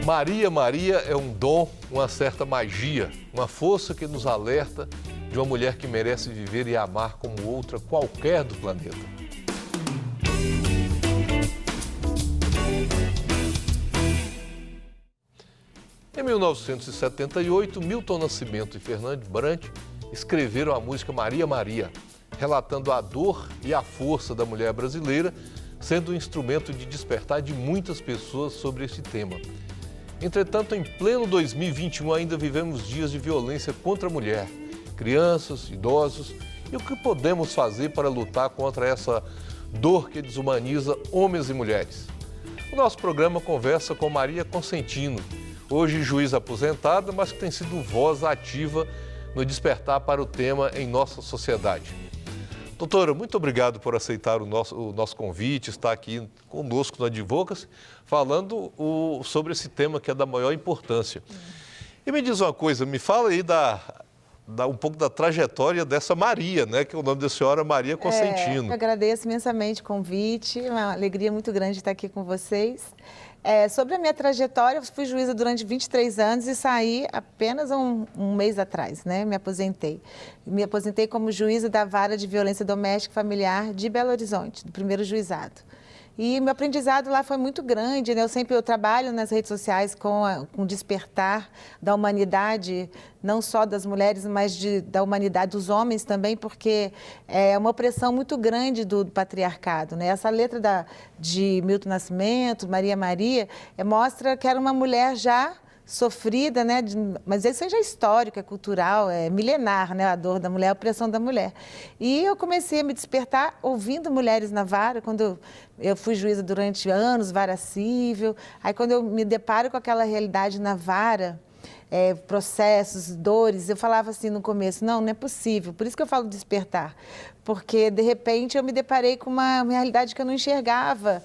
Maria, Maria é um dom, uma certa magia, uma força que nos alerta de uma mulher que merece viver e amar como outra qualquer do planeta. Em 1978, Milton Nascimento e Fernando Brant escreveram a música Maria, Maria, relatando a dor e a força da mulher brasileira, sendo um instrumento de despertar de muitas pessoas sobre esse tema. Entretanto, em pleno 2021, ainda vivemos dias de violência contra a mulher, crianças, idosos. E o que podemos fazer para lutar contra essa dor que desumaniza homens e mulheres? O nosso programa conversa com Maria Consentino, hoje juíza aposentada, mas que tem sido voz ativa no despertar para o tema em nossa sociedade. Doutora, muito obrigado por aceitar o nosso convite, estar aqui conosco no Advocacy, falando sobre esse tema que é da maior importância. E me diz uma coisa, me fala aí um pouco da trajetória dessa Maria, né? Que é o nome da senhora Maria Consentino. Eu agradeço imensamente o convite, é uma alegria muito grande estar aqui com vocês. Sobre a minha trajetória, eu fui juíza durante 23 anos e saí apenas um mês atrás, né? Me aposentei. Me aposentei como juíza da Vara de Violência Doméstica e Familiar de Belo Horizonte, do primeiro juizado. E meu aprendizado lá foi muito grande, né? Eu trabalho nas redes sociais com o despertar da humanidade, não só das mulheres, mas da humanidade dos homens também, porque é uma opressão muito grande do patriarcado, né? Essa letra de Milton Nascimento, Maria Maria, mostra que era uma mulher já sofrida, né? Mas isso já é histórico, é cultural, é milenar, né? A dor da mulher, a opressão da mulher. E eu comecei a me despertar ouvindo mulheres na vara, quando eu fui juíza durante anos, vara civil. Aí quando eu me deparo com aquela realidade na vara, processos, dores, eu falava assim no começo, não é possível. Por isso que eu falo despertar, porque de repente eu me deparei com uma realidade que eu não enxergava,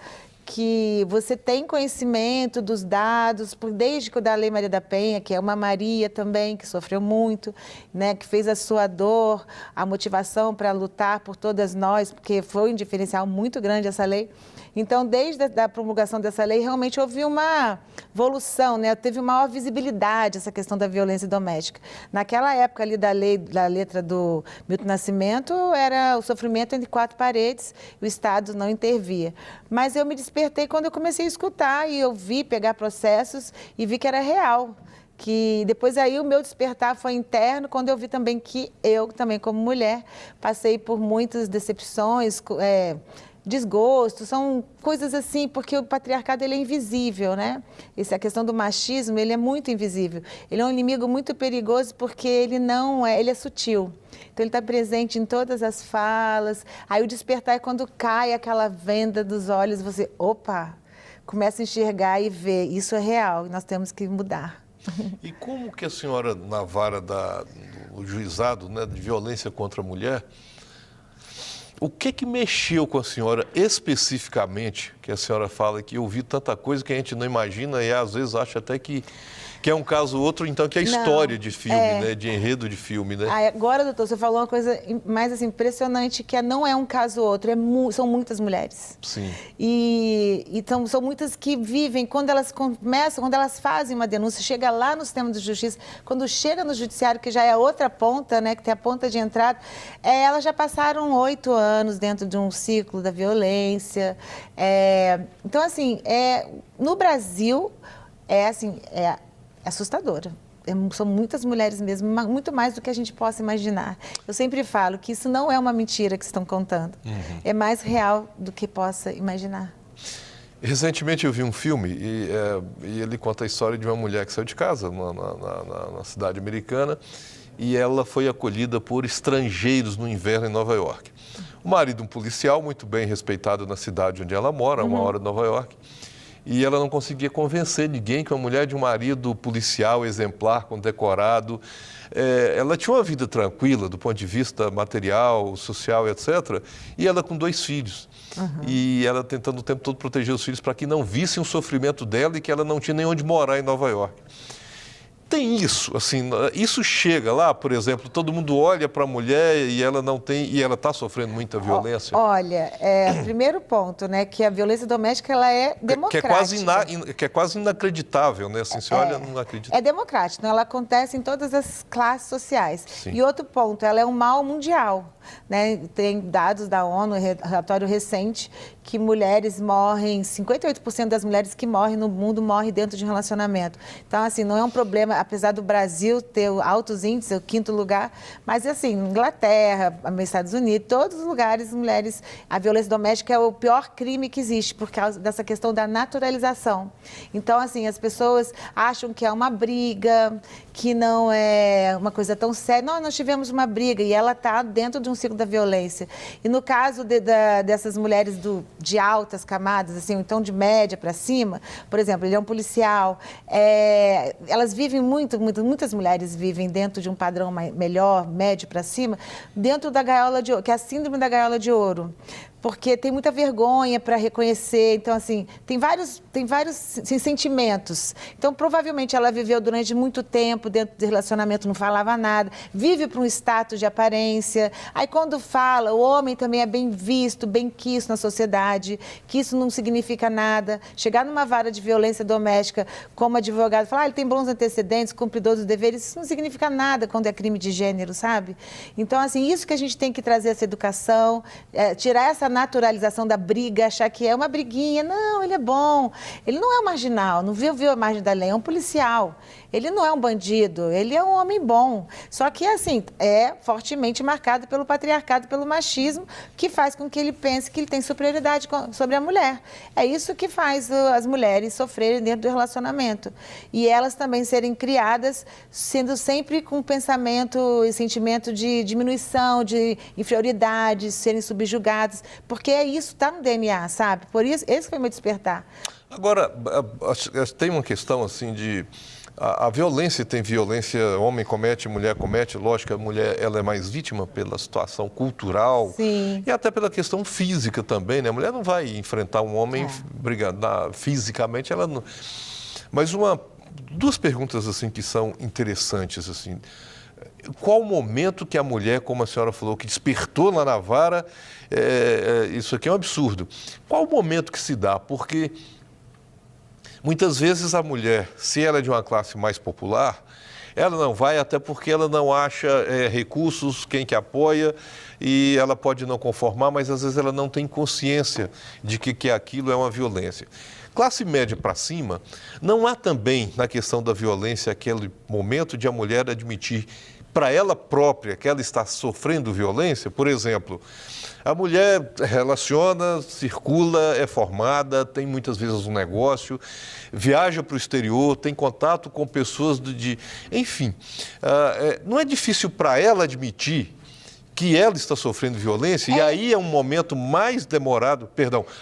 que você tem conhecimento dos dados, desde que da Lei Maria da Penha, que é uma Maria também, que sofreu muito, né, que fez a sua dor, a motivação para lutar por todas nós, porque foi um diferencial muito grande essa lei. Então, desde a promulgação dessa lei, realmente houve uma evolução, né? Teve maior visibilidade essa questão da violência doméstica. Naquela época ali da letra do Milton Nascimento, era o sofrimento entre quatro paredes, o Estado não intervia. Mas eu me despertei quando eu comecei a escutar e eu vi pegar processos e vi que era real. Que depois aí o meu despertar foi interno, quando eu vi também que eu, também como mulher, passei por muitas decepções, desgosto, são coisas assim, porque o patriarcado ele é invisível, né? A questão do machismo, ele é muito invisível. Ele é um inimigo muito perigoso porque ele ele é sutil. Então ele está presente em todas as falas. Aí o despertar é quando cai aquela venda dos olhos, você, começa a enxergar e ver, isso é real, nós temos que mudar. E como que a senhora, na vara do juizado, né, de violência contra a mulher, o que mexeu com a senhora especificamente, que a senhora fala que eu vi tanta coisa que a gente não imagina e às vezes acha até que é um caso ou outro, então que é história de filme, né? De enredo de filme, né? Agora, doutor, você falou uma coisa mais assim, impressionante, que não é um caso ou outro, são muitas mulheres. Sim. Então, são muitas que vivem, quando elas fazem uma denúncia, chega lá no sistema de justiça, quando chega no judiciário, que já é a outra ponta, né? Que tem a ponta de entrada, elas já passaram 8 anos dentro de um ciclo da violência. Então, assim, no Brasil, é assustadora. São muitas mulheres mesmo, muito mais do que a gente possa imaginar. Eu sempre falo que isso não é uma mentira que estão contando. É mais real do que possa imaginar. Recentemente eu vi um filme e ele conta a história de uma mulher que saiu de casa na cidade americana e ela foi acolhida por estrangeiros no inverno em Nova York. O marido, um policial muito bem respeitado na cidade onde ela mora, a 1 hora de Nova York, e ela não conseguia convencer ninguém que uma mulher de um marido policial exemplar, condecorado, ela tinha uma vida tranquila do ponto de vista material, social, etc. E ela com 2 filhos. E ela tentando o tempo todo proteger os filhos para que não vissem o sofrimento dela e que ela não tinha nem onde morar em Nova York. Tem isso, assim, isso chega lá, por exemplo, todo mundo olha para a mulher e ela não tem, e ela está sofrendo muita violência. Olha, primeiro ponto, né, que a violência doméstica ela é democrática. Que é quase inacreditável, né? Assim, você olha, não acredita. É democrática, então ela acontece em todas as classes sociais. Sim. E outro ponto, ela é um mal mundial. Né? Tem dados da ONU, relatório recente, que mulheres morrem, 58% das mulheres que morrem no mundo morrem dentro de um relacionamento. Então, assim, não é um problema, apesar do Brasil ter altos índices, o 5º lugar, mas, assim, Inglaterra, Estados Unidos, todos os lugares, mulheres, a violência doméstica é o pior crime que existe, por causa dessa questão da naturalização. Então, assim, as pessoas acham que é uma briga, que não é uma coisa tão séria. Não, nós tivemos uma briga e ela está dentro de um ciclo da violência. E no caso dessas mulheres de altas camadas, assim, ou então de média para cima, por exemplo, ele é um policial, elas vivem muitas mulheres vivem dentro de um padrão melhor, médio para cima, dentro da gaiola de ouro, que é a síndrome da gaiola de ouro. Porque tem muita vergonha para reconhecer, então, assim, tem vários assim, sentimentos. Então, provavelmente, ela viveu durante muito tempo dentro de relacionamento, não falava nada, vive para um status de aparência. Aí, quando fala, o homem também é bem visto, bem quisto na sociedade, que isso não significa nada. Chegar numa vara de violência doméstica como advogado, falar, ele tem bons antecedentes, cumpridor dos deveres, isso não significa nada quando é crime de gênero, sabe? Então, assim, isso que a gente tem que trazer essa educação, tirar essa naturalização da briga, achar que é uma briguinha. Não, ele é bom. Ele não é um marginal, não viu a margem da lei, é um policial. Ele não é um bandido, ele é um homem bom. Só que, assim, é fortemente marcado pelo patriarcado, pelo machismo, que faz com que ele pense que ele tem superioridade sobre a mulher. É isso que faz as mulheres sofrerem dentro do relacionamento. E elas também serem criadas sendo sempre com pensamento e sentimento de diminuição, de inferioridade, serem subjugadas, porque isso está no DNA, sabe? Por isso, esse foi o meu despertar. Agora, tem uma questão assim de... A violência tem violência, homem comete, mulher comete, lógico, a mulher ela é mais vítima pela situação cultural. Sim. E até pela questão física também, né? A mulher não vai enfrentar um homem brigando fisicamente, ela não... Mas duas perguntas assim que são interessantes, assim. Qual o momento que a mulher, como a senhora falou, que despertou lá na vara, isso aqui é um absurdo. Qual o momento que se dá? Porque muitas vezes a mulher, se ela é de uma classe mais popular, ela não vai até porque ela não acha recursos, quem que apoia, e ela pode não conformar, mas às vezes ela não tem consciência de que aquilo é uma violência. Classe média para cima, não há também na questão da violência aquele momento de a mulher admitir para ela própria que ela está sofrendo violência. Por exemplo, a mulher relaciona, circula, é formada, tem muitas vezes um negócio, viaja para o exterior, tem contato com pessoas enfim, não é difícil para ela admitir que ela está sofrendo violência, e aí é um momento mais demorado,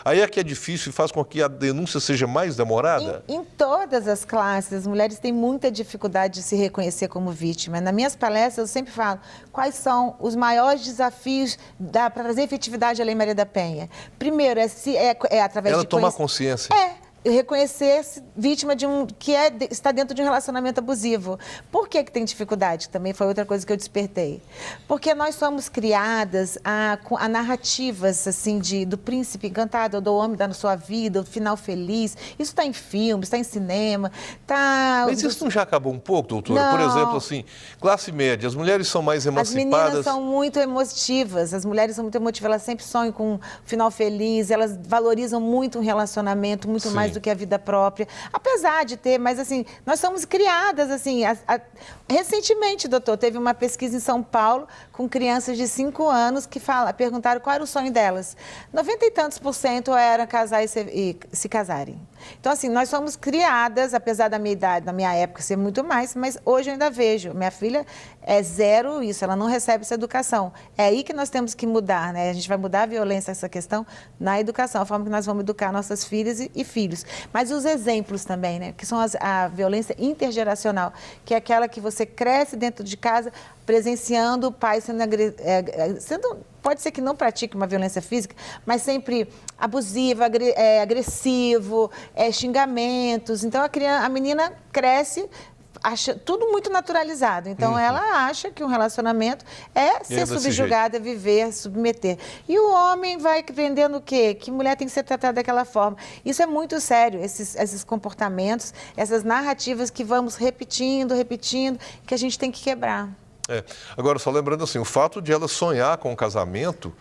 aí é que é difícil e faz com que a denúncia seja mais demorada? Em todas as classes, as mulheres têm muita dificuldade de se reconhecer como vítima. Nas minhas palestras, eu sempre falo quais são os maiores desafios para trazer efetividade à Lei Maria da Penha. Primeiro, é através ela de... tomar consciência. Reconhecer-se vítima está dentro de um relacionamento abusivo. Por que tem dificuldade? Também foi outra coisa que eu despertei. Porque nós somos criadas a narrativas assim, do príncipe encantado, do homem da sua vida, o final feliz. Isso está em filmes, está em cinema. Mas isso não já acabou um pouco, doutora? Não. Por exemplo, assim, classe média, as mulheres são mais emancipadas. As meninas são muito emotivas, as mulheres são muito emotivas, elas sempre sonham com um final feliz, elas valorizam muito um relacionamento, muito mais do que a vida própria, apesar de ter, mas assim, nós somos criadas assim, recentemente, doutor, teve uma pesquisa em São Paulo com crianças de 5 anos que perguntaram qual era o sonho delas. 90 e tantos % era casar e se casarem. Então, assim, nós somos criadas, apesar da minha idade, na minha época ser muito mais, mas hoje eu ainda vejo, minha filha é zero isso, ela não recebe essa educação. É aí que nós temos que mudar, né? A gente vai mudar a violência, essa questão, na educação, a forma que nós vamos educar nossas filhas e filhos. Mas os exemplos também, né? Que são a violência intergeracional, que é aquela que você cresce dentro de casa presenciando o pai sendo pode ser que não pratique uma violência física, mas sempre abusiva, agressivo, xingamentos. Então a menina cresce acha tudo muito naturalizado. Então, ela acha que um relacionamento é ser subjugada, viver, submeter. E o homem vai aprendendo o quê? Que mulher tem que ser tratada daquela forma. Isso é muito sério, esses comportamentos, essas narrativas que vamos repetindo, que a gente tem que quebrar. Agora, só lembrando assim, o fato de ela sonhar com o casamento,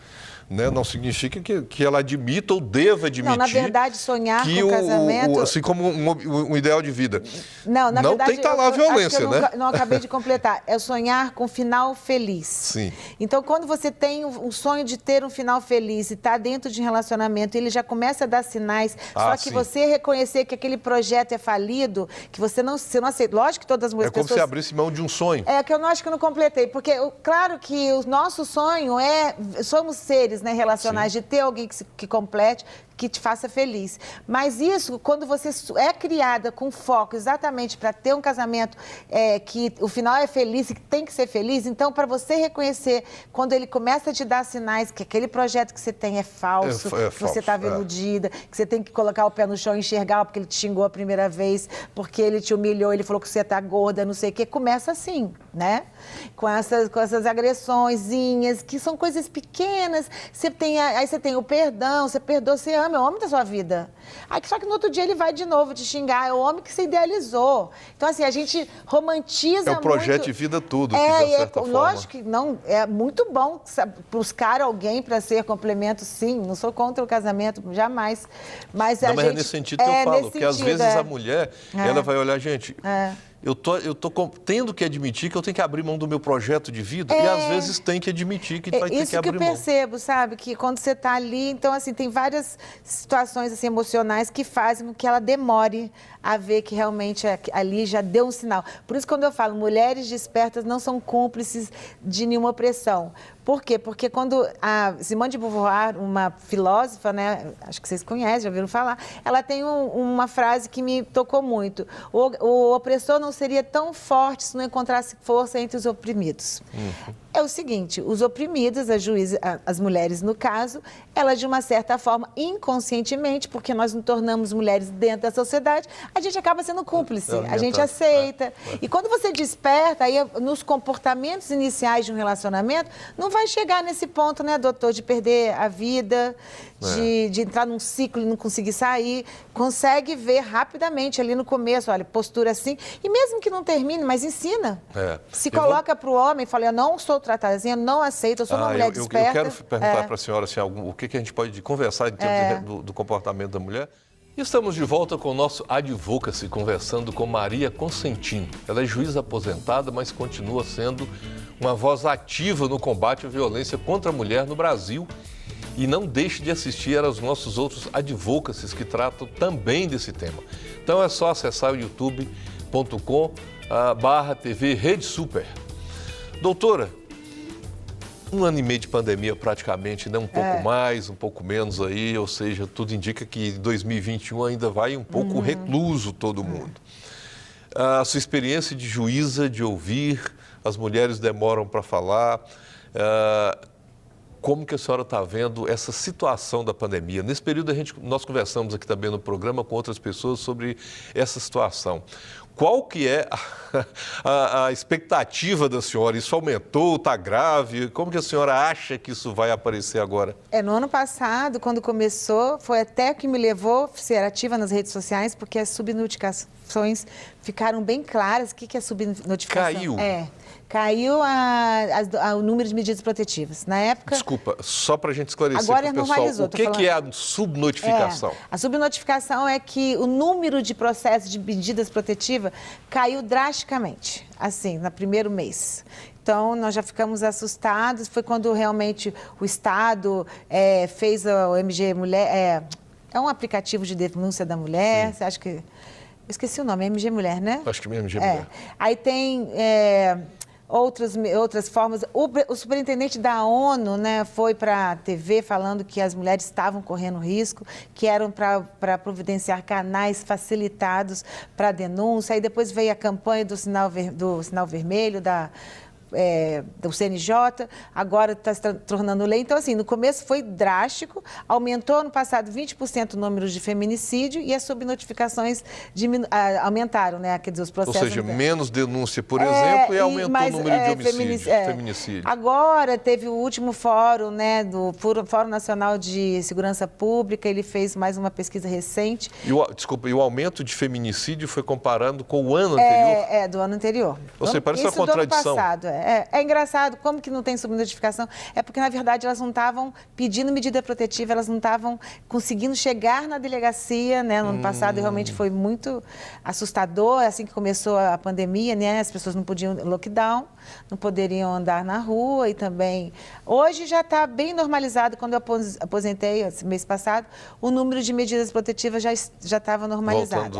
né, não significa que ela admita ou deva admitir. Não, na verdade, sonhar com o casamento... assim como um ideal de vida. Não, na verdade, tem que estar lá a violência, né? Não acabei de completar. É sonhar com um final feliz. Sim. Então, quando você tem o sonho de ter um final feliz e está dentro de um relacionamento, ele já começa a dar sinais, só que você reconhecer que aquele projeto é falido, que você não aceita. Lógico que todas as pessoas... É como se abrisse mão de um sonho. Que eu não acho que eu não completei, porque claro que o nosso sonho somos seres, né, relacionais, de ter alguém que complete, que te faça feliz. Mas isso, quando você é criada com foco exatamente para ter um casamento que o final é feliz e que tem que ser feliz, então, para você reconhecer, quando ele começa a te dar sinais que aquele projeto que você tem é falso, que você estava iludida, que você tem que colocar o pé no chão e enxergar porque ele te xingou a primeira vez, porque ele te humilhou, ele falou que você está gorda, não sei o quê, começa assim, né? Com essas agressõezinhas, que são coisas pequenas, aí você tem o perdão, você perdoa, você ama, é o homem da sua vida. Só que no outro dia ele vai de novo te xingar, é o homem que você idealizou. Então, assim, a gente romantiza muito. É o projeto de vida tudo, lógico que não, é muito bom buscar alguém para ser complemento, sim, não sou contra o casamento, jamais. Mas é nesse sentido que eu falo, porque às vezes a mulher, ela vai olhar, gente... Eu tô tendo que admitir que eu tenho que abrir mão do meu projeto de vida e às vezes tem que admitir que vai ter que abrir mão. Isso que eu percebo, sabe? Que quando você está ali, então assim, tem várias situações assim, emocionais que fazem com que ela demore a ver que realmente ali já deu um sinal. Por isso, quando eu falo, mulheres despertas não são cúmplices de nenhuma opressão. Por quê? Porque quando a Simone de Beauvoir, uma filósofa, né, acho que vocês conhecem, já ouviram falar, ela tem uma frase que me tocou muito. O opressor não seria tão forte se não encontrasse força entre os oprimidos. É o seguinte, os oprimidos, as mulheres no caso, elas de uma certa forma, inconscientemente, porque nós nos tornamos mulheres dentro da sociedade, a gente acaba sendo cúmplice, a gente aceita. E quando você desperta, aí nos comportamentos iniciais de um relacionamento, não vai chegar nesse ponto, né, doutor, de perder a vida, de entrar num ciclo e não conseguir sair. Consegue ver rapidamente ali no começo, olha, postura assim, e mesmo que não termine, mas ensina. Se coloca para o homem e fala, eu não sou tratada assim, eu não aceito, eu sou uma mulher desperta. Eu quero perguntar para a senhora assim, o que a gente pode conversar em termos do comportamento da mulher. E estamos de volta com o nosso Advocacy, conversando com Maria Consentin. Ela é juíza aposentada, mas continua sendo uma voz ativa no combate à violência contra a mulher no Brasil. E não deixe de assistir aos nossos outros advocacies que tratam também desse tema. Então é só acessar o youtube.com/TV Rede Super. Doutora, 1 ano e meio de pandemia praticamente, né? Um pouco mais, um pouco menos aí, ou seja, tudo indica que 2021 ainda vai um pouco recluso todo mundo. A sua experiência de juíza, de ouvir, as mulheres demoram para falar, como que a senhora está vendo essa situação da pandemia? Nesse período nós conversamos aqui também no programa com outras pessoas sobre essa situação. Qual que é a expectativa da senhora? Isso aumentou, está grave? Como que a senhora acha que isso vai aparecer agora? No ano passado, quando começou, foi até que me levou a ser ativa nas redes sociais, porque as subnotificações ficaram bem claras. O que é subnotificação? Caiu? Caiu o número de medidas protetivas. Na época... Desculpa, só para a gente esclarecer agora para o pessoal, normalizou, o que é a subnotificação? A subnotificação é que o número de processos de medidas protetivas caiu drasticamente, assim, no primeiro mês. Então, nós já ficamos assustados. Foi quando realmente o Estado fez o MG Mulher... É um aplicativo de denúncia da mulher. Você acha que... Eu esqueci o nome, MG Mulher, né? Acho que é MG Mulher. Aí tem... Outras formas. O superintendente da ONU, né, foi para a TV falando que as mulheres estavam correndo risco, que eram para providenciar canais facilitados para denúncia. Aí depois veio a campanha do sinal vermelho, do CNJ, agora está se tornando lei. Então, assim, no começo foi drástico, aumentou no passado 20% o número de feminicídio e as subnotificações aumentaram, né? Quer dizer, os processos... Ou seja, menos denúncia, por exemplo, e aumentou o número de homicídios, feminicídio. Agora teve o último fórum, né, do Fórum Nacional de Segurança Pública, ele fez mais uma pesquisa recente. E o aumento de feminicídio foi comparando com o ano anterior? Do ano anterior. Ou seja, parece uma contradição. Do ano passado. É engraçado, como que não tem subnotificação? É porque, na verdade, elas não estavam pedindo medida protetiva, elas não estavam conseguindo chegar na delegacia, né? No ano passado realmente foi muito assustador, assim que começou a pandemia, né? As pessoas não podiam, lockdown, não poderiam andar na rua e também... Hoje já está bem normalizado, quando eu aposentei, mês passado, o número de medidas protetivas já estava normalizado.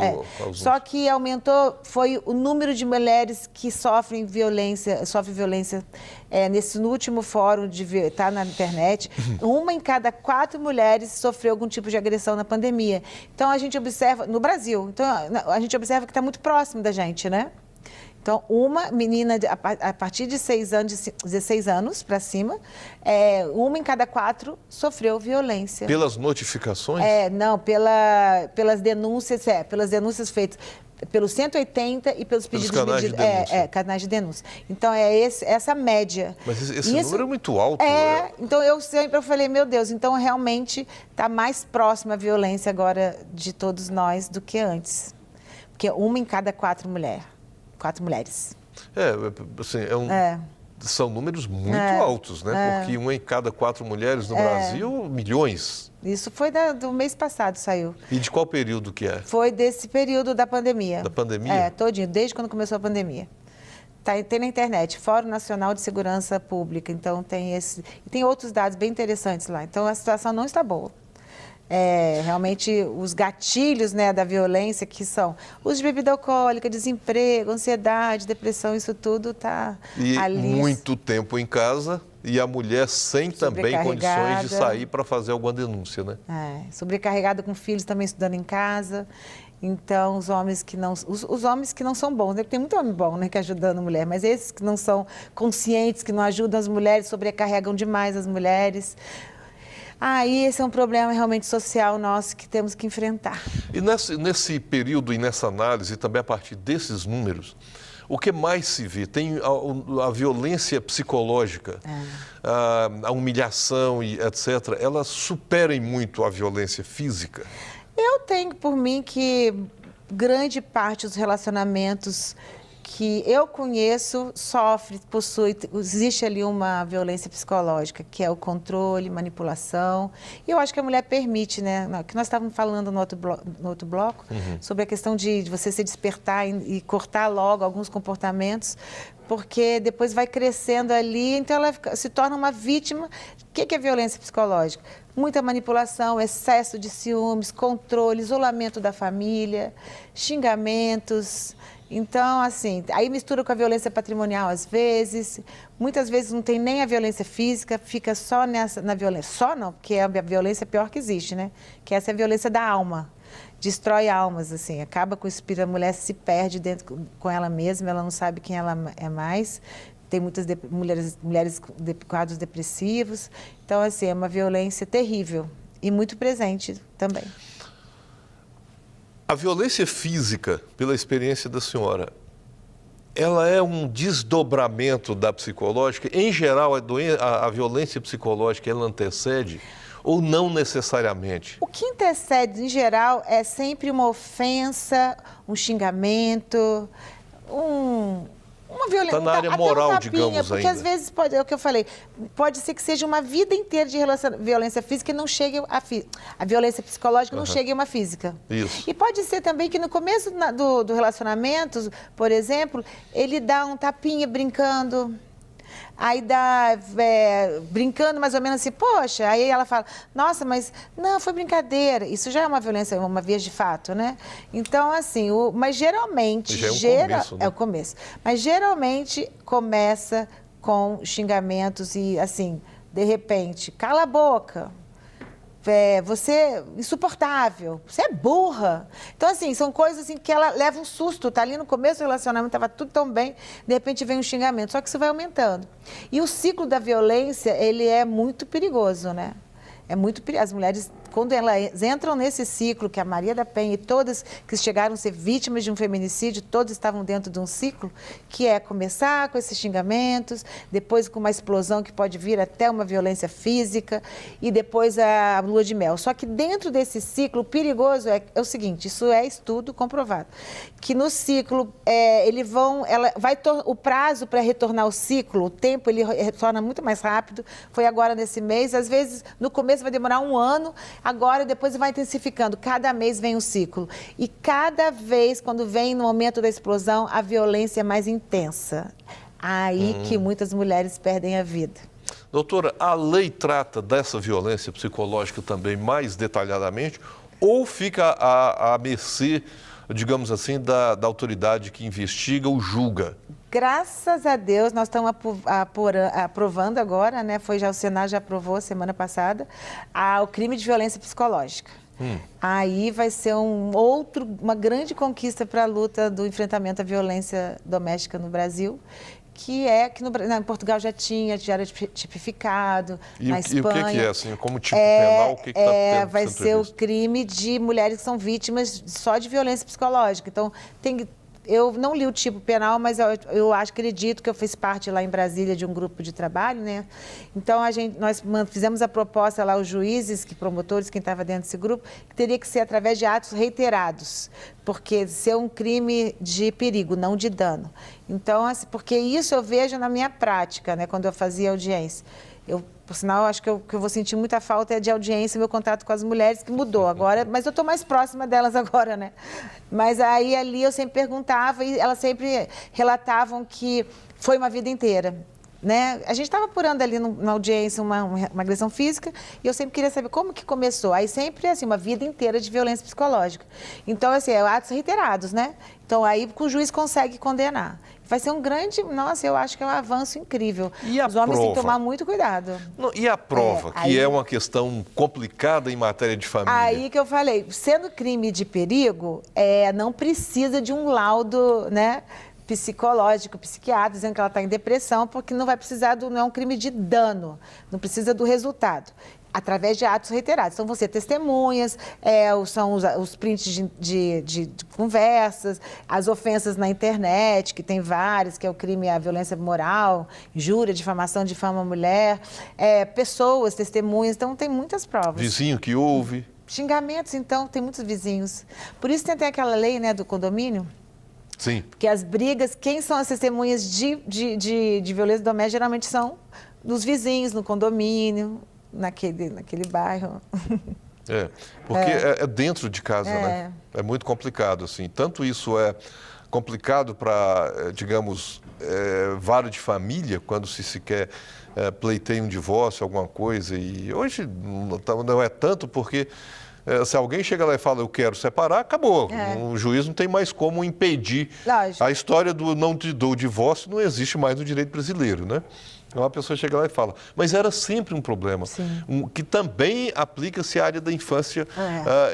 Só que aumentou, foi o número de mulheres que sofrem violência no último fórum, está na internet, 1 em cada 4 mulheres sofreu algum tipo de agressão na pandemia. Então, a gente observa, no Brasil, então, a gente observa que está muito próximo da gente, né? Então, uma menina a partir de 16 anos para cima, 1 em cada 4 sofreu violência. Pelas notificações? Não, pelas denúncias feitas pelos 180 e pelos pedidos de medida, canais de denúncia. Então, essa média. Mas esse número é muito alto. Então eu sempre falei, meu Deus, então realmente está mais próxima a violência agora de todos nós do que antes. Porque 1 em cada 4 mulheres. São números muito altos, né? Porque 1 em cada 4 mulheres no Brasil, milhões. Isso foi do mês passado, saiu. E de qual período que é? Foi desse período da pandemia. Da pandemia? Todinho, desde quando começou a pandemia. Tem na internet, Fórum Nacional de Segurança Pública, então tem esse... E tem outros dados bem interessantes lá. Então a situação não está boa. Realmente os gatilhos, né, da violência, que são uso de bebida alcoólica, desemprego, ansiedade, depressão, isso tudo está ali. E muito tempo em casa e a mulher sem também condições de sair para fazer alguma denúncia, né? Sobrecarregada com filhos também estudando em casa. Então, os homens que não são bons, né? Tem muito homem bom, né, que ajudando a mulher, mas esses que não são conscientes, que não ajudam as mulheres, sobrecarregam demais as mulheres. Esse é um problema realmente social nosso que temos que enfrentar. E nesse período e nessa análise, também a partir desses números, o que mais se vê? Tem a violência psicológica, a humilhação e etc. Elas superem muito a violência física? Eu tenho por mim que grande parte dos relacionamentos que eu conheço existe ali uma violência psicológica, que é o controle, manipulação. E eu acho que a mulher permite, né? Que nós estávamos falando no outro bloco, sobre a questão de você se despertar e cortar logo alguns comportamentos, porque depois vai crescendo ali, então ela se torna uma vítima. O que é violência psicológica? Muita manipulação, excesso de ciúmes, controle, isolamento da família, xingamentos. Então, assim, aí mistura com a violência patrimonial às vezes, muitas vezes não tem nem a violência física, fica só na violência. Só não, porque é a violência pior que existe, né? Que essa é a violência da alma. Destrói almas, assim, acaba com o espírito, a mulher se perde dentro com ela mesma, ela não sabe quem ela é mais. Tem muitas mulheres com quadros depressivos. Então, assim, é uma violência terrível e muito presente também. A violência física, pela experiência da senhora, ela é um desdobramento da psicológica? Em geral, a violência psicológica, ela antecede ou não necessariamente? O que antecede, em geral, é sempre uma ofensa, um xingamento, uma violência. Está na área moral, tapinha, digamos, porque ainda. Às vezes, é o que eu falei, pode ser que seja uma vida inteira de violência física e não chegue a violência psicológica não chegue a uma física. Isso. E pode ser também que no começo do relacionamento, por exemplo, ele dá um tapinha brincando. Aí brincando mais ou menos assim, poxa, aí ela fala, nossa, mas não, foi brincadeira. Isso já é uma violência, uma via de fato, né? Então, assim, mas geralmente... É o começo. Mas geralmente começa com xingamentos e, assim, de repente, cala a boca, você insuportável, você é burra. Então, assim, são coisas assim, que ela leva um susto, tá ali no começo do relacionamento, estava tudo tão bem, de repente vem um xingamento, só que isso vai aumentando. E o ciclo da violência, ele é muito perigoso, né? As mulheres, quando elas entram nesse ciclo, que a Maria da Penha e todas que chegaram a ser vítimas de um feminicídio, todas estavam dentro de um ciclo, que é começar com esses xingamentos, depois com uma explosão que pode vir até uma violência física e depois a lua de mel. Só que dentro desse ciclo, o perigoso é o seguinte, isso é estudo comprovado, que no ciclo, o prazo para retornar ao ciclo, o tempo, ele retorna muito mais rápido, foi agora nesse mês, às vezes no começo vai demorar 1 ano, agora depois vai intensificando, cada mês vem um ciclo. E cada vez, quando vem no momento da explosão, a violência é mais intensa. Aí que muitas mulheres perdem a vida. Doutora, a lei trata dessa violência psicológica também mais detalhadamente ou fica à mercê, digamos assim, da autoridade que investiga ou julga? Graças a Deus, nós estamos aprovando agora, né? O Senado já aprovou semana passada, o crime de violência psicológica. Aí vai ser uma grande conquista para a luta do enfrentamento à violência doméstica no Brasil, que em Portugal já era tipificado, na Espanha. E o que é, assim, como tipo penal, o que está sendo vai ser o crime de mulheres que são vítimas só de violência psicológica. Então, eu não li o tipo penal, mas eu acredito que eu fiz parte lá em Brasília de um grupo de trabalho, né? Então, nós fizemos a proposta lá aos juízes, promotores, quem estava dentro desse grupo, que teria que ser através de atos reiterados, porque ser um crime de perigo, não de dano. Então, assim, porque isso eu vejo na minha prática, né? Quando eu fazia audiência. Por sinal, acho que eu vou sentir muita falta de audiência, meu contato com as mulheres, que mudou agora, mas eu estou mais próxima delas agora, né? Mas aí ali eu sempre perguntava e elas sempre relatavam que foi uma vida inteira, né? A gente estava apurando ali na audiência uma agressão física e eu sempre queria saber como que começou. Aí sempre, assim, uma vida inteira de violência psicológica. Então, assim, atos reiterados, né? Então, aí o juiz consegue condenar. Vai ser eu acho que é um avanço incrível. Os homens têm que tomar muito cuidado. E a prova, que é uma questão complicada em matéria de família? Aí que eu falei, sendo crime de perigo, não precisa de um laudo, né, psicológico, psiquiatra, dizendo que ela está em depressão, porque não vai precisar não é um crime de dano, não precisa do resultado. Através de atos reiterados. Então, você testemunhas, são os prints de conversas, as ofensas na internet, que tem várias, que é o crime, a violência moral, injúria, difamação, difama a mulher, pessoas, testemunhas, então tem muitas provas. Vizinho que ouve. Xingamentos, então, tem muitos vizinhos. Por isso tem aquela lei, né, do condomínio. Sim. Porque as brigas, quem são as testemunhas de violência doméstica, geralmente são dos vizinhos, no condomínio, naquele bairro. Porque é dentro de casa, né? É muito complicado, assim. Tanto isso é complicado para, digamos, vara de família, quando se quer pleiteia um divórcio, alguma coisa. E hoje não é tanto porque se alguém chega lá e fala, eu quero separar, acabou. O juiz não tem mais como impedir. Lógico. A história do divórcio não existe mais no direito brasileiro, né? Então, a pessoa chega lá e fala, mas era sempre um problema, que também aplica-se à área da infância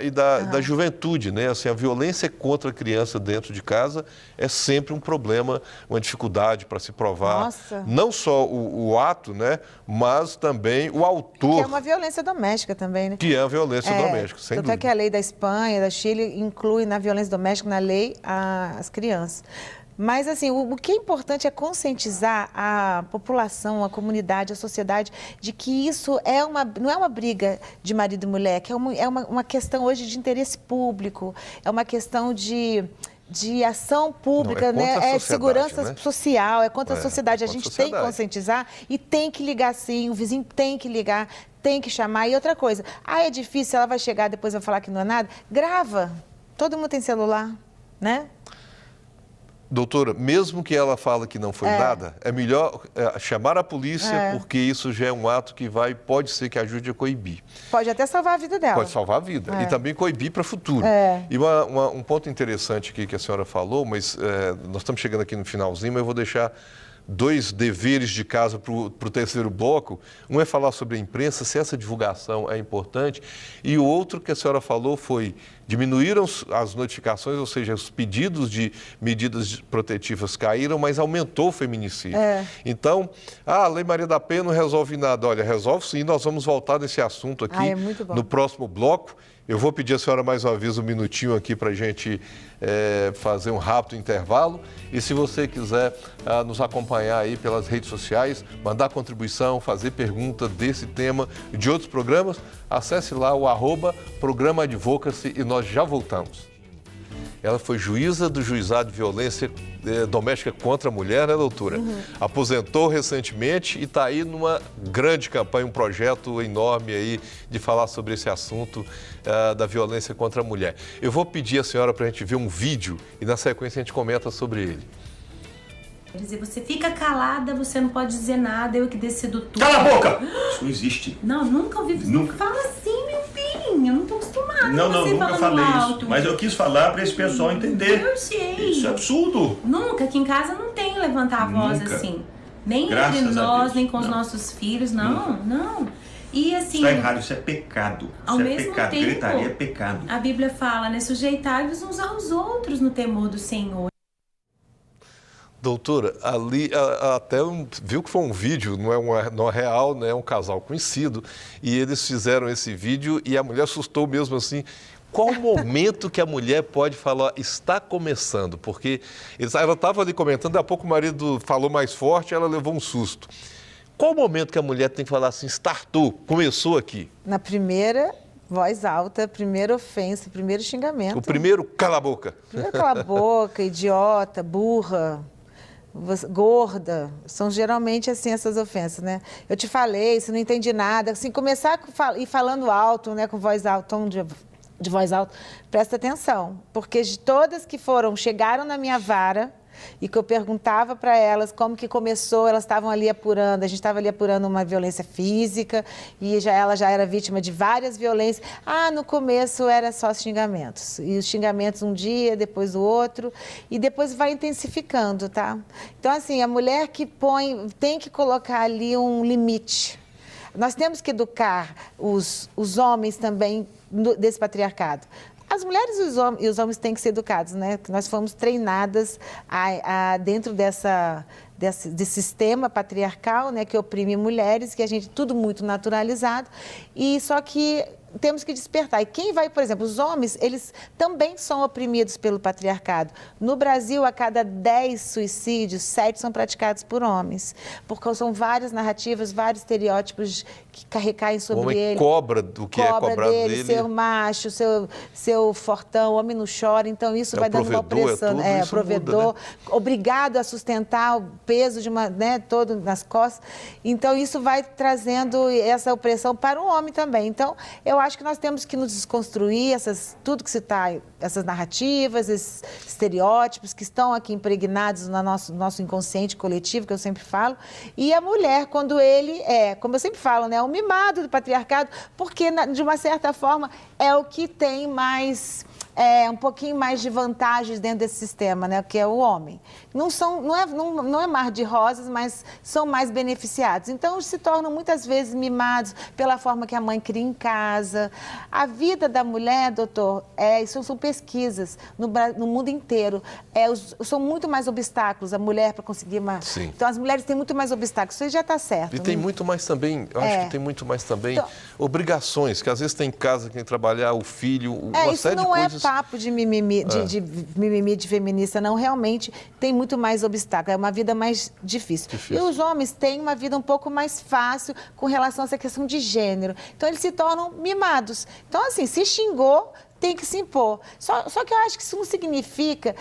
e da juventude, né? Assim, a violência contra a criança dentro de casa é sempre um problema, uma dificuldade para se provar. Nossa. Não só o ato, né? Mas também o autor. Que é uma violência doméstica também, né? Que é a violência doméstica, sem dúvida. Tanto é que a lei da Espanha, da Chile, inclui na violência doméstica, na lei, as crianças. Mas, assim, o que é importante é conscientizar a população, a comunidade, a sociedade, de que isso não é uma briga de marido e mulher, que é uma questão hoje de interesse público, é uma questão de ação pública, né? É segurança social, é contra a sociedade. A gente tem que conscientizar e tem que ligar sim, o vizinho tem que ligar, tem que chamar. E outra coisa, é difícil, ela vai chegar depois vai falar que não é nada, grava, todo mundo tem celular, né? Doutora, mesmo que ela fale que não foi nada, é melhor chamar a polícia, porque isso já é um ato que pode ser que ajude a coibir. Pode até salvar a vida dela. Pode salvar a vida. E também coibir para o futuro. E um ponto interessante aqui que a senhora falou, mas nós estamos chegando aqui no finalzinho, mas eu vou deixar dois deveres de casa para o terceiro bloco. Um é falar sobre a imprensa, se essa divulgação é importante, e o outro que a senhora falou foi diminuíram as notificações, ou seja, os pedidos de medidas protetivas caíram, mas aumentou o feminicídio. Então, a Lei Maria da Penha não resolve nada. Olha, resolve sim, nós vamos voltar nesse assunto aqui no próximo bloco. Eu vou pedir a senhora mais uma vez um minutinho aqui para a gente fazer um rápido intervalo. E se você quiser nos acompanhar aí pelas redes sociais, mandar contribuição, fazer pergunta desse tema e de outros programas, acesse lá o @Programa Advocacy e nós já voltamos. Ela foi juíza do Juizado de Violência Doméstica contra a Mulher, né, doutora? Aposentou recentemente e está aí numa grande campanha, um projeto enorme aí de falar sobre esse assunto da violência contra a mulher. Eu vou pedir à senhora para a gente ver um vídeo e na sequência a gente comenta sobre ele. Quer dizer, você fica calada, você não pode dizer nada, eu que decido tudo. Cala a boca! Isso não existe. Não, nunca ouvi você. Nunca. Fala assim, meu filho, eu não tô acostumada Não, com você nunca falando falei alto. isso. Mas eu quis falar para esse pessoal entender. Eu sei. Isso é absurdo. Nunca, aqui em casa não tem levantar a voz Nunca. assim. Nem Graças entre a nós, Deus. nem com os Não. nossos filhos, não. E assim... Está errado, isso é pecado. Ao Isso é mesmo pecado. tempo, Gritaria é pecado. a Bíblia fala, né? Sujeitai-vos uns aos outros no temor do Senhor. Doutora, ali até viu que foi um vídeo, não é real, né? É um casal conhecido, e eles fizeram esse vídeo e a mulher assustou mesmo assim. Qual o momento que a mulher pode falar, está começando? Porque ela estava ali comentando, daqui a pouco o marido falou mais forte, ela levou um susto. Qual o momento que a mulher tem que falar assim, startou, começou aqui? Na primeira voz alta, primeira ofensa, primeiro xingamento. O primeiro, cala a boca. Primeiro cala a boca, idiota, burra, gorda, são geralmente assim essas ofensas, né? Eu te falei, você não entendi nada, assim, começar a ir falando alto, né, com voz alta, tom de voz alta, presta atenção, porque de todas que chegaram na minha vara e que eu perguntava para elas como que começou, elas estavam ali apurando, a gente estava ali apurando uma violência física e ela já era vítima de várias violências. No começo era só xingamentos, e os xingamentos um dia, depois o outro, e depois vai intensificando, tá? Então, assim, a mulher que tem que colocar ali um limite. Nós temos que educar os homens também desse patriarcado. As mulheres e os homens têm que ser educados, né? Nós fomos treinadas dentro desse sistema patriarcal, né, que oprime mulheres, que a gente tudo muito naturalizado, e só que temos que despertar. E quem vai, por exemplo, os homens, eles também são oprimidos pelo patriarcado. No Brasil, a cada 10 suicídios, 7 são praticados por homens, porque são várias narrativas, vários estereótipos que recaem sobre ele. O homem cobra do que é cobrado dele. Ser macho, seu fortão, o homem não chora, então isso vai dando uma opressão. O provedor, muda, né? Obrigado a sustentar o peso de todo nas costas. Então isso vai trazendo essa opressão para o homem também. Então, eu acho que nós temos que nos desconstruir tudo que se está, essas narrativas, esses estereótipos que estão aqui impregnados no nosso inconsciente coletivo, que eu sempre falo. E a mulher, quando ele como eu sempre falo, né, o mimado do patriarcado, porque, de uma certa forma, é o que tem mais... um pouquinho mais de vantagens dentro desse sistema, né, que é o homem. Não é mar de rosas, mas são mais beneficiados. Então, se tornam muitas vezes mimados pela forma que a mãe cria em casa. A vida da mulher, doutor, isso são pesquisas no mundo inteiro. São muito mais obstáculos a mulher para conseguir uma... Sim. Então, as mulheres têm muito mais obstáculos. Isso já está certo. E tem muito mais também, eu acho que tem muito mais também obrigações, que às vezes tem em casa que tem que trabalhar o filho, uma série de coisas. Papo de mimimi, de feminista, não, realmente tem muito mais obstáculo, é uma vida mais difícil. E os homens têm uma vida um pouco mais fácil com relação a essa questão de gênero. Então, eles se tornam mimados. Então, assim, se xingou, tem que se impor. Só que eu acho que isso não significa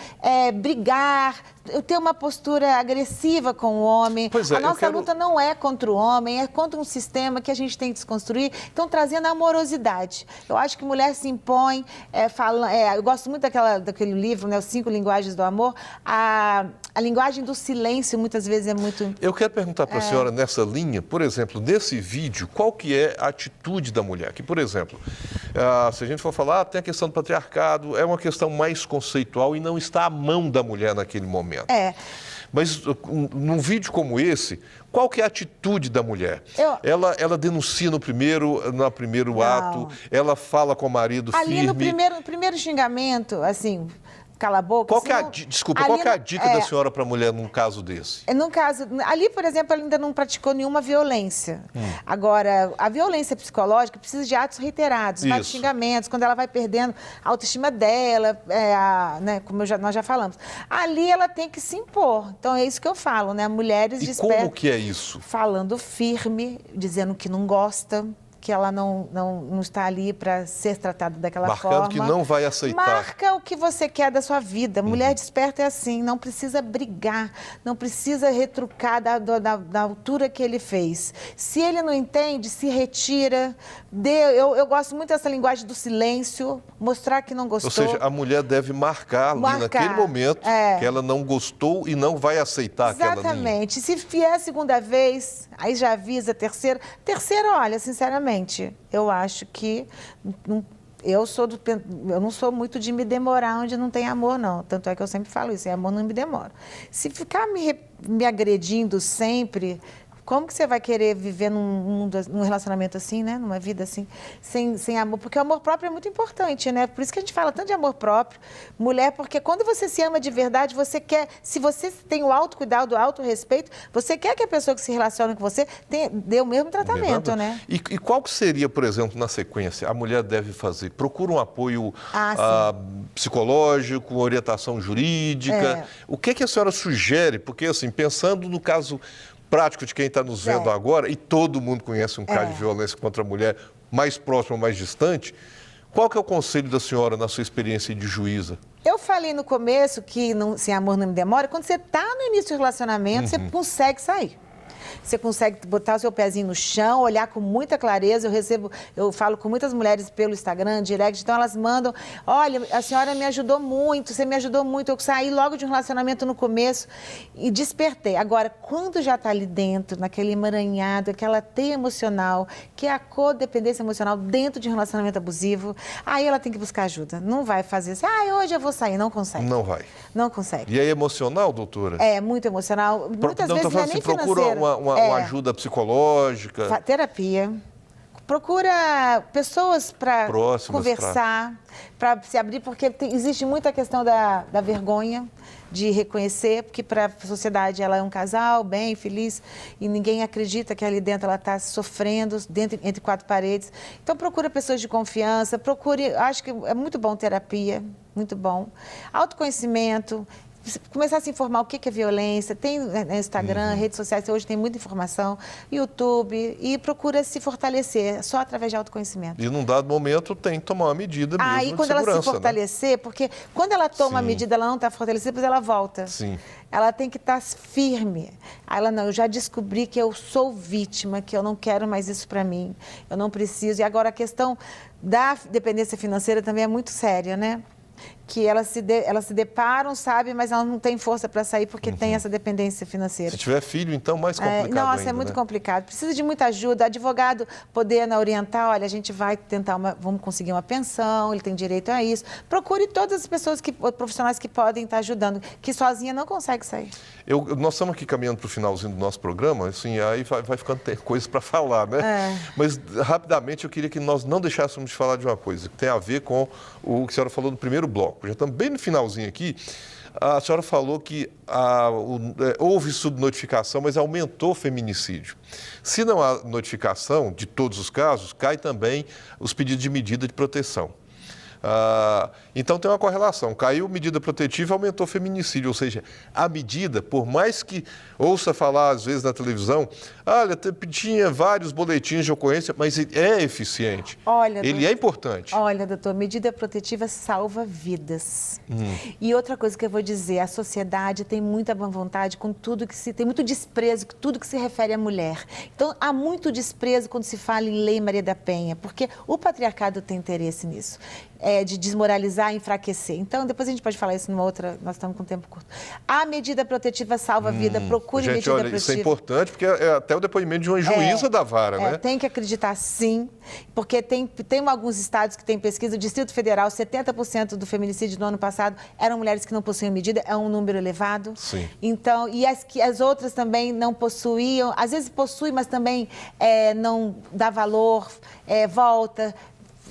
brigar, ter uma postura agressiva com o homem. Pois é, a nossa luta não é contra o homem, é contra um sistema que a gente tem que desconstruir. Então, trazendo amorosidade. Eu acho que mulher se impõe, eu gosto muito daquele livro, né, Os 5 Linguagens do Amor. A linguagem do silêncio, muitas vezes, é muito... Eu quero perguntar para a senhora, nessa linha, por exemplo, nesse vídeo, qual que é a atitude da mulher? Que, por exemplo, se a gente for falar, tem a questão do patriarcado, é uma questão mais conceitual e não está à mão da mulher naquele momento. Mas num vídeo como esse, qual que é a atitude da mulher? Ela denuncia no primeiro ato, ela fala com o marido ali firme. no primeiro xingamento, assim, cala a boca. Qual que é a dica da senhora para a mulher num caso desse? No caso, ali, por exemplo, ela ainda não praticou nenhuma violência. Agora, a violência psicológica precisa de atos reiterados, vários xingamentos, quando ela vai perdendo a autoestima dela, né, como nós já falamos. Ali ela tem que se impor. Então é isso que eu falo, né? Mulheres despertam. Como que é isso? Falando firme, dizendo que não gosta, que ela não está ali para ser tratada daquela forma. Marcando que não vai aceitar. Marca o que você quer da sua vida. Mulher desperta é assim, não precisa brigar, não precisa retrucar da altura que ele fez. Se ele não entende, se retira. Eu gosto muito dessa linguagem do silêncio, mostrar que não gostou. Ou seja, a mulher deve marcar ali naquele momento que ela não gostou e não vai aceitar aquela linha. Exatamente. Se vier a segunda vez, aí já avisa a terceira. Terceira, olha, sinceramente, eu acho que eu não sou muito de me demorar onde não tem amor, não. Tanto é que eu sempre falo isso, amor não me demora. Se ficar me agredindo sempre, como que você vai querer viver num relacionamento assim, né? Numa vida assim, sem amor? Porque o amor próprio é muito importante, né? Por isso que a gente fala tanto de amor próprio. Mulher, porque quando você se ama de verdade, você quer... Se você tem o autocuidado, o autorrespeito, você quer que a pessoa que se relaciona com você dê o mesmo tratamento, né? E qual que seria, por exemplo, na sequência, a mulher deve fazer? Procura um apoio psicológico, orientação jurídica? O que a senhora sugere? Porque, assim, pensando no caso prático de quem está nos vendo agora, e todo mundo conhece um caso de violência contra a mulher, mais próximo ou mais distante, qual que é o conselho da senhora na sua experiência de juíza? Eu falei no começo que sem amor não me demora. Quando você está no início do relacionamento, você consegue sair. Você consegue botar o seu pezinho no chão, olhar com muita clareza. Eu falo com muitas mulheres pelo Instagram, direct, então elas mandam, olha, a senhora me ajudou muito, você me ajudou muito. Eu saí logo de um relacionamento no começo e despertei. Agora, quando já está ali dentro, naquele emaranhado, aquela teia emocional, que é a codependência emocional dentro de um relacionamento abusivo, aí ela tem que buscar ajuda. Não vai fazer assim, hoje eu vou sair, não consegue. Não vai. Não consegue. E é emocional, doutora? É, muito emocional. Muitas vezes não é nem procura uma ajuda psicológica. Terapia. Procura pessoas para conversar, para se abrir, porque existe muita questão da vergonha de reconhecer, porque para a sociedade ela é um casal bem, feliz, e ninguém acredita que ali dentro ela está sofrendo, entre quatro paredes. Então procura pessoas de confiança, acho que é muito bom terapia, muito bom. Autoconhecimento. Começar a se informar o que é violência, tem Instagram, redes sociais, hoje tem muita informação, YouTube, e procura se fortalecer, só através de autoconhecimento. E num dado momento tem que tomar uma medida mesmo Aí quando ela se fortalecer, porque quando ela toma a medida, ela não está fortalecida, depois ela volta. Sim. Ela tem que estar firme. Aí ela, não, eu já descobri que eu sou vítima, que eu não quero mais isso para mim, eu não preciso. E agora a questão da dependência financeira também é muito séria, né? Que elas se deparam, sabe, mas elas não têm força para sair porque tem essa dependência financeira. Se tiver filho, então, mais complicado Nossa, ainda, é muito né? complicado. Precisa de muita ajuda. Advogado poder orientar, olha, a gente vai tentar vamos conseguir uma pensão, ele tem direito a isso. Procure todas as pessoas, profissionais que podem estar ajudando, que sozinha não consegue sair. Nós estamos aqui caminhando para o finalzinho do nosso programa, assim, aí vai ficando coisas para falar, né? Mas, rapidamente, eu queria que nós não deixássemos de falar de uma coisa, que tem a ver com o que a senhora falou no primeiro bloco. Já estamos bem no finalzinho aqui. A senhora falou que houve subnotificação, mas aumentou o feminicídio. Se não há notificação de todos os casos, cai também os pedidos de medida de proteção. Então tem uma correlação, caiu medida protetiva e aumentou o feminicídio, ou seja, a medida, por mais que ouça falar às vezes na televisão, olha, tinha vários boletins de ocorrência, mas ele é eficiente, ele é importante. Olha, doutor, medida protetiva salva vidas. E outra coisa que eu vou dizer, a sociedade tem muita boa vontade com tudo tem muito desprezo com tudo que se refere à mulher. Então há muito desprezo quando se fala em Lei Maria da Penha, porque o patriarcado tem interesse nisso. de desmoralizar, enfraquecer. Então, depois a gente pode falar isso numa outra, nós estamos com tempo curto. A medida protetiva salva a vida, procure Gente, medida olha, protetiva. isso é importante, porque é até o depoimento de uma juíza da vara, né? Tem que acreditar sim, porque tem alguns estados que têm pesquisa, o Distrito Federal, 70% do feminicídio no ano passado eram mulheres que não possuíam medida, é um número elevado. Sim. Então, e as outras também não possuíam, às vezes possuem, mas também não dá valor, volta,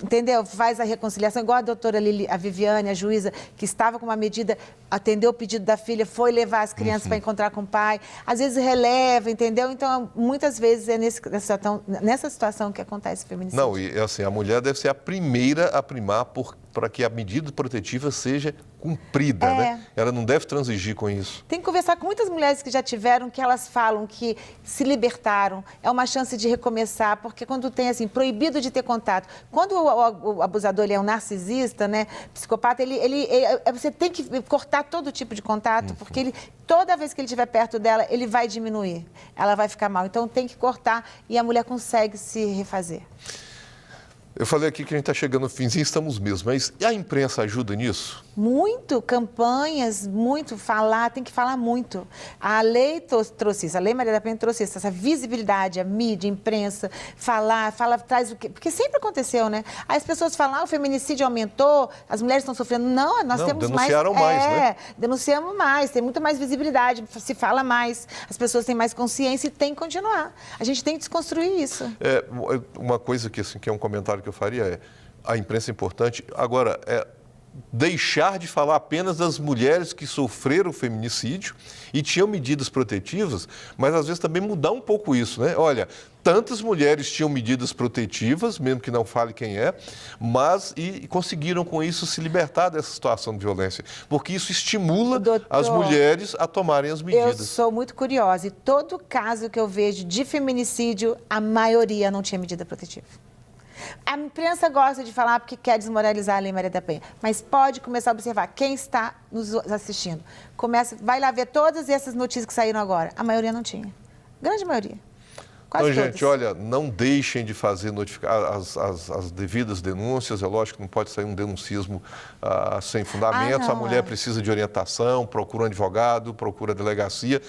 entendeu? Faz a reconciliação, igual a doutora a Viviane, a juíza, que estava com uma medida, atendeu o pedido da filha, foi levar as crianças para encontrar com o pai, às vezes releva, entendeu? Então, muitas vezes é nessa situação que acontece o feminicídio. Não, e assim, a mulher deve ser a primeira a primar para que a medida protetiva seja cumprida, né? Ela não deve transigir com isso. Tem que conversar com muitas mulheres que já tiveram, que elas falam que se libertaram, é uma chance de recomeçar, porque quando tem, assim, proibido de ter contato, quando o abusador ele é um narcisista, né, psicopata, você tem que cortar todo tipo de contato, porque toda vez que ele estiver perto dela, ele vai diminuir, ela vai ficar mal. Então tem que cortar e a mulher consegue se refazer. Eu falei aqui que a gente está chegando no finzinho, estamos mesmo, mas e a imprensa ajuda nisso? Muito, campanhas, muito, tem que falar muito. A lei trouxe isso, a Lei Maria da Penha trouxe isso, essa visibilidade, a mídia, a imprensa, traz o quê? Porque sempre aconteceu, né? Aí as pessoas falam, o feminicídio aumentou, as mulheres estão sofrendo. Não, nós temos denunciaram mais, né? Denunciamos mais, tem muito mais visibilidade, se fala mais, as pessoas têm mais consciência e tem que continuar. A gente tem que desconstruir isso. Uma coisa que é um comentário que eu faria a imprensa é importante. Agora, deixar de falar apenas das mulheres que sofreram feminicídio e tinham medidas protetivas, mas às vezes também mudar um pouco isso, né? Olha, tantas mulheres tinham medidas protetivas, mesmo que não fale quem é, mas e conseguiram com isso se libertar dessa situação de violência, porque isso estimula as mulheres a tomarem as medidas. Eu sou muito curiosa e todo caso que eu vejo de feminicídio, a maioria não tinha medida protetiva. A imprensa gosta de falar porque quer desmoralizar a Lei Maria da Penha, mas pode começar a observar quem está nos assistindo. Vai lá ver todas essas notícias que saíram agora. A maioria não tinha. Grande maioria. Quase então, todas. gente, olha, não deixem de fazer as devidas denúncias. É lógico que não pode sair um denuncismo sem fundamentos. A mulher precisa de orientação, procura um advogado, procura a delegacia.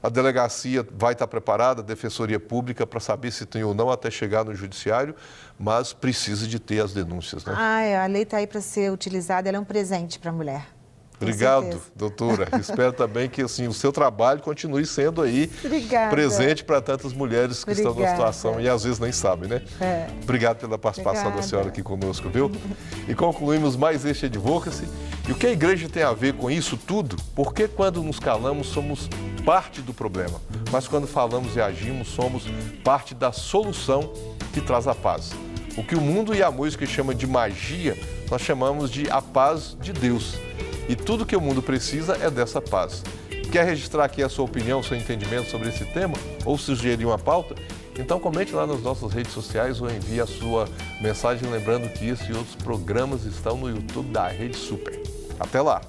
A delegacia vai estar preparada, a Defensoria Pública, para saber se tem ou não até chegar no Judiciário, mas precisa de ter as denúncias, né? A lei está aí para ser utilizada, ela é um presente para a mulher. Obrigado, doutora. Espero também que assim, o seu trabalho continue sendo aí presente para tantas mulheres que estão numa situação e às vezes nem sabem, né? Obrigado pela participação da senhora aqui conosco, viu? E concluímos mais este Advocacy. E o que a igreja tem a ver com isso tudo? Porque quando nos calamos somos parte do problema, mas quando falamos e agimos somos parte da solução que traz a paz. O que o mundo e a música chamam de magia, nós chamamos de a paz de Deus. E tudo que o mundo precisa é dessa paz. Quer registrar aqui a sua opinião, seu entendimento sobre esse tema ou sugerir uma pauta? Então comente lá nas nossas redes sociais ou envie a sua mensagem, lembrando que esse e outros programas estão no YouTube da Rede Super. Até lá!